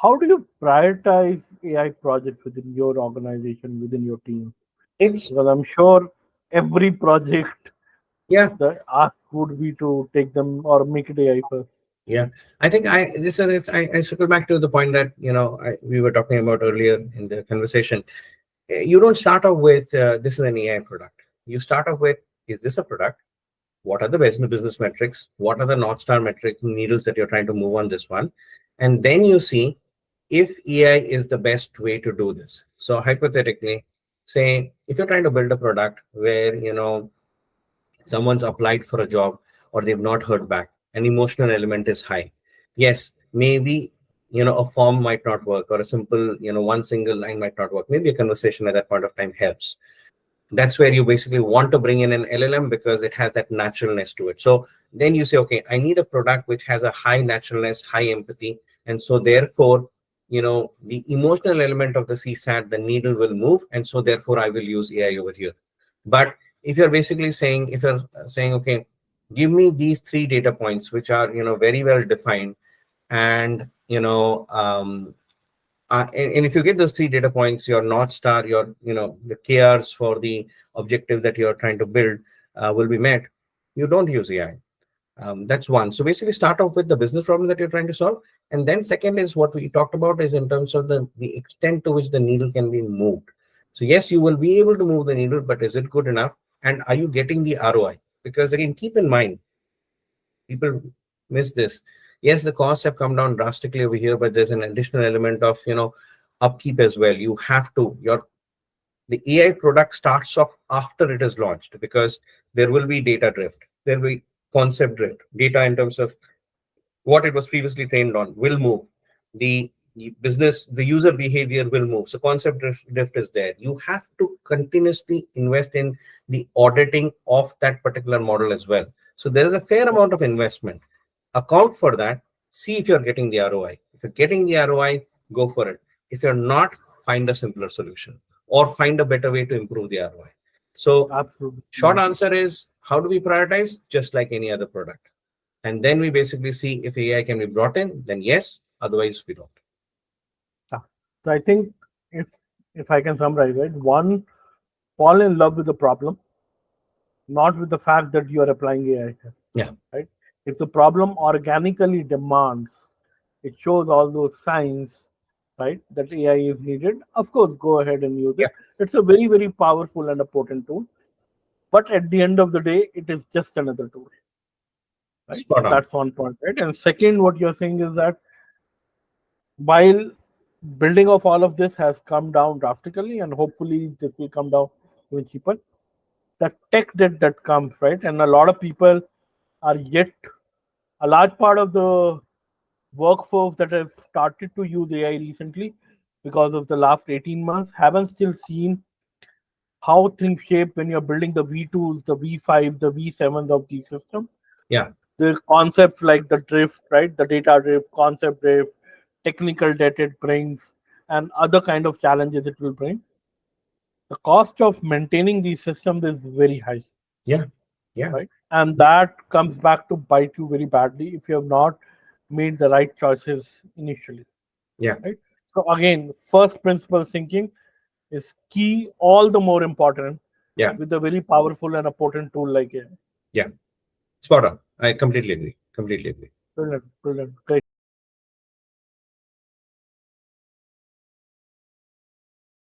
How do you prioritize AI projects within your organization, within your team? It's Because I'm sure every project, yeah, the ask would be to take them or make it AI first. yeah. I think I circle back to the point that we were talking about earlier in the conversation. You don't start off with this is an AI product. You start off with, is this a product? What are the business metrics? What are the North Star metrics, needles that you're trying to move on this one? And then you see if AI is the best way to do this. So hypothetically, say if you're trying to build a product where someone's applied for a job or they've not heard back, an emotional element is high. Yes, maybe a form might not work, or a simple one single line might not work. Maybe a conversation at that point of time helps. That's where you basically want to bring in an LLM because it has that naturalness to it. So then you say, okay, I need a product which has a high naturalness, high empathy. And so therefore, the emotional element of the CSAT, the needle will move. And so therefore I will use AI over here. But if you're basically saying, okay, give me these three data points, which are, very well defined, and, and if you get those three data points, your North Star, your, the KRs for the objective that you're trying to build will be met, you don't use AI. That's one. So basically start off with the business problem that you're trying to solve. And then second is what we talked about is in terms of the extent to which the needle can be moved. So yes, you will be able to move the needle, but is it good enough? And are you getting the ROI? Because again, keep in mind, people miss this. Yes, the costs have come down drastically over here, but there's an additional element of upkeep as well. You have to the AI product starts off after it is launched, because there will be data drift, there will be concept drift. Data in terms of what it was previously trained on will move. The user behavior will move. So concept drift is there. You have to continuously invest in the auditing of that particular model as well. So there is a fair amount of investment. Account for that. See if you're getting the ROI. If you're getting the ROI, go for it. If you're not, find a simpler solution or find a better way to improve the ROI. So Absolutely. short answer is, how do we prioritize? Just like any other product. And then we basically see if AI can be brought in, then yes, otherwise we don't. Yeah. So I think if if I can summarize, right, one, fall in love with the problem, not with the fact that you are applying AI here, Yeah, right? If the problem organically demands, it shows all those signs, right, that AI is needed, of course, go ahead and use yeah, it. It's a very, very powerful and a potent tool. But at the end of the day, it is just another tool, right? spot on. That's one point, right? And second, what you're saying is that while building of all of this has come down drastically, and hopefully this will come down even cheaper, the tech that comes, right? And a lot of people are yet, a large part of the workforce that have started to use AI recently because of the last 18 months haven't still seen how things shape when you're building the V2s, the V5, the V7s of the system. Yeah, The concepts like the drift, right? The data drift, concept drift, technical debt it brings, and other kind of challenges it will bring. The cost of maintaining these systems is very high, yeah, yeah, right? And that comes back to bite you very badly if you have not made the right choices initially, yeah, right? So again, first principle thinking is key, all the more important yeah, with a very powerful and a potent tool like AI. yeah. Spot on. I completely agree. Completely agree. Brilliant, brilliant, great.